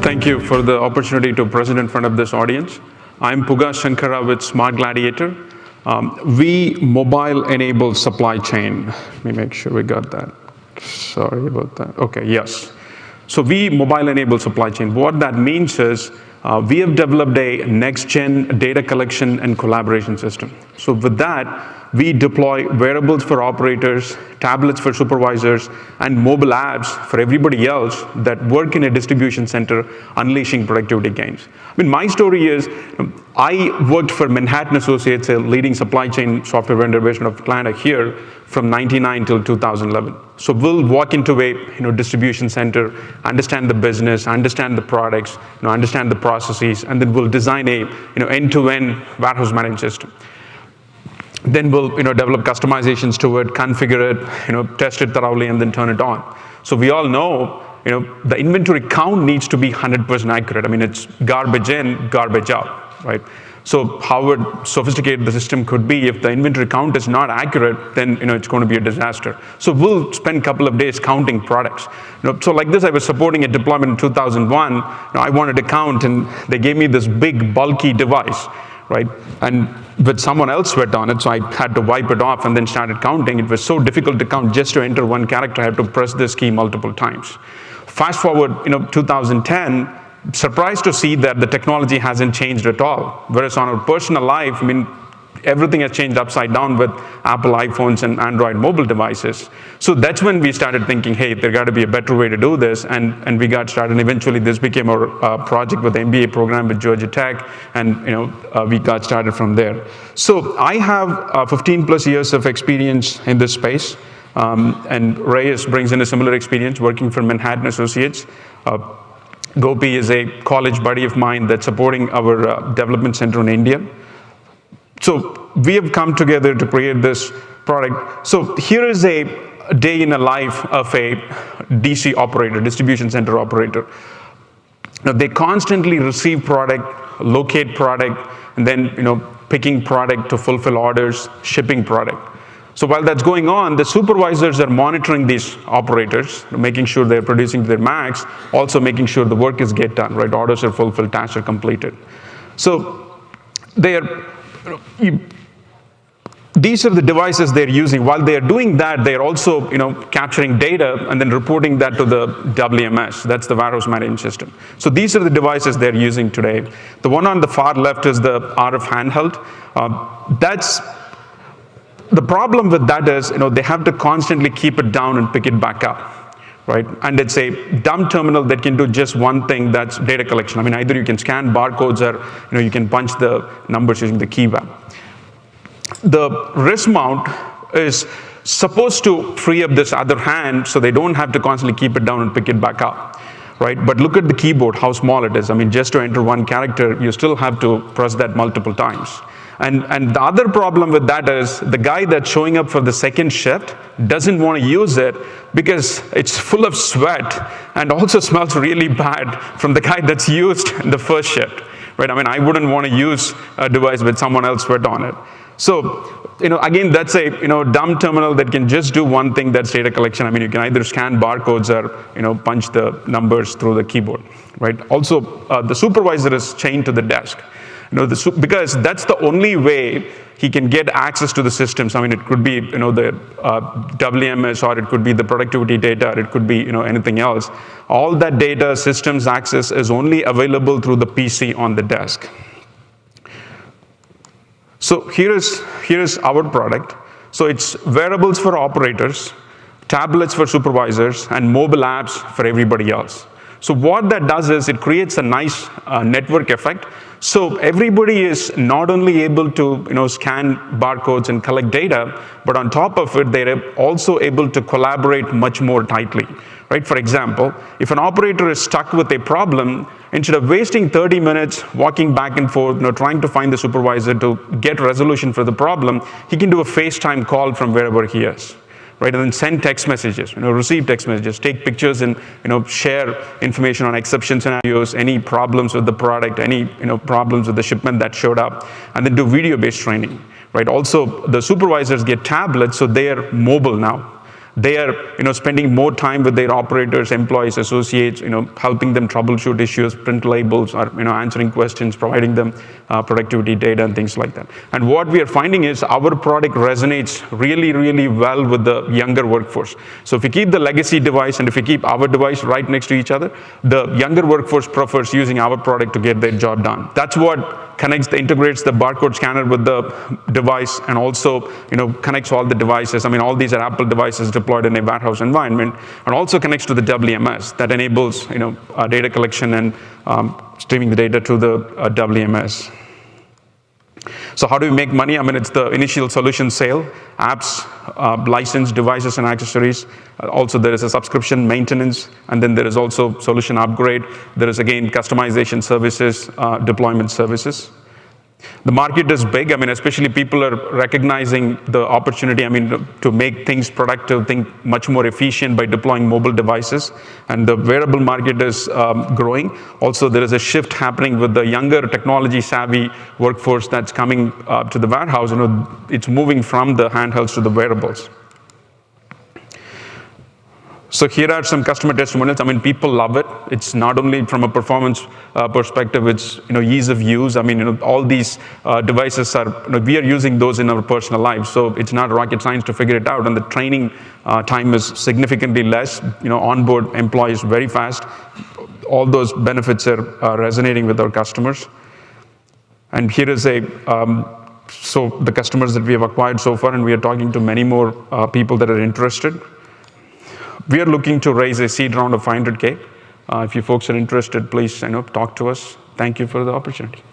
Thank you for the opportunity to present in front of this audience. I'm Puga Shankara with Smart Gladiator. We mobile-enable supply chain. Let me make sure we got that. Sorry about that. Okay, yes. So we mobile-enable supply chain. What that means is we have developed a next-gen data collection and collaboration system. So with that, we deploy wearables for operators, tablets for supervisors, and mobile apps for everybody else that work in a distribution center, unleashing productivity gains. I mean, my story is, I worked for Manhattan Associates, a leading supply chain software vendor based out of Atlanta here, from '99 till 2011. So we'll walk into a distribution center, understand the business, understand the products, understand the processes, and then we'll design a end-to-end warehouse management system. Then we'll develop customizations to it, configure it, test it thoroughly, and then turn it on. So we all know the inventory count needs to be 100% accurate. I mean, it's garbage in, garbage out, right? So however sophisticated the system could be, if the inventory count is not accurate, then it's going to be a disaster. So we'll spend a couple of days counting products. So like this, I was supporting a deployment in 2001. I wanted to count, and they gave me this big, bulky device, right? And with someone else went on it, so I had to wipe it off and then started counting. It was so difficult to count. Just to enter one character, I had to press this key multiple times. Fast forward, 2010, surprised to see that the technology hasn't changed at all. Whereas on our personal life, I mean, everything has changed upside down with Apple iPhones and Android mobile devices. So that's when we started thinking, hey, there got to be a better way to do this, and we got started. And eventually, this became our project with the MBA program with Georgia Tech, and we got started from there. So I have 15 plus years of experience in this space, and Reyes brings in a similar experience working for Manhattan Associates. Gopi is a college buddy of mine that's supporting our development center in India. So we have come together to create this product. So here is a day in the life of a DC operator, distribution center operator. Now, they constantly receive product, locate product, and then picking product to fulfill orders, shipping product. So while that's going on, the supervisors are monitoring these operators, making sure they're producing their max, also making sure the work is get done, right? Orders are fulfilled, tasks are completed. So they are. These are the devices they're using. While they're doing that, they're also capturing data and then reporting that to the WMS. That's the warehouse management system. So these are the devices they're using today. The one on the far left is the RF handheld. That's the problem with that is they have to constantly keep it down and pick it back up, right? And it's a dumb terminal that can do just one thing, that's data collection. I mean, either you can scan barcodes or you can punch the numbers using the key web. The wrist mount is supposed to free up this other hand so they don't have to constantly keep it down and pick it back up, right? But look at the keyboard, how small it is. I mean, just to enter one character, you still have to press that multiple times. And the other problem with that is the guy that's showing up for the second shift doesn't want to use it because it's full of sweat and also smells really bad from the guy that's used in the first shift, right? I mean, I wouldn't want to use a device with someone else sweat on it. So, again, that's a dumb terminal that can just do one thing, that's data collection. I mean, you can either scan barcodes or punch the numbers through the keyboard, right? Also, the supervisor is chained to the desk. Because that's the only way he can get access to the systems. I mean, it could be the WMS, or it could be the productivity data, or it could be anything else. All that data systems access is only available through the PC on the desk. So here is our product. So it's wearables for operators, tablets for supervisors, and mobile apps for everybody else. So what that does is it creates a nice network effect. So everybody is not only able to scan barcodes and collect data, but on top of it, they're also able to collaborate much more tightly, right? For example, if an operator is stuck with a problem, instead of wasting 30 minutes walking back and forth, trying to find the supervisor to get resolution for the problem, he can do a FaceTime call from wherever he is, right? And then send text messages, receive text messages, take pictures, and share information on exception scenarios, any problems with the product, any problems with the shipment that showed up, and then do video-based training, right? Also, the supervisors get tablets, so they are mobile now. They are, spending more time with their operators, employees, associates, helping them troubleshoot issues, print labels, or, answering questions, providing them productivity data and things like that. And what we are finding is our product resonates really, really well with the younger workforce. So if you keep the legacy device and if you keep our device right next to each other, the younger workforce prefers using our product to get their job done. That's what integrates the barcode scanner with the device, and also connects all the devices. I mean, all these are Apple devices deployed in a warehouse environment, and also connects to the WMS that enables data collection and streaming the data to the WMS. So how do we make money? I mean, it's the initial solution sale, apps, license, devices, and accessories. Also, there is a subscription maintenance, and then there is also solution upgrade. There is, again, customization services, deployment services. The market is big. I mean, especially people are recognizing the opportunity, to make things productive, much more efficient by deploying mobile devices. And the wearable market is growing. Also, there is a shift happening with the younger technology-savvy workforce that's coming to the warehouse. It's moving from the handhelds to the wearables. So here are some customer testimonials. I mean, people love it. It's not only from a performance perspective, it's ease of use. I mean, all these devices are, we are using those in our personal lives. So it's not rocket science to figure it out. And the training time is significantly less. Onboard employees very fast. All those benefits are resonating with our customers. And here is so the customers that we have acquired so far, and we are talking to many more people that are interested. We are looking to raise a seed round of $500K. If you folks are interested, please talk to us. Thank you for the opportunity.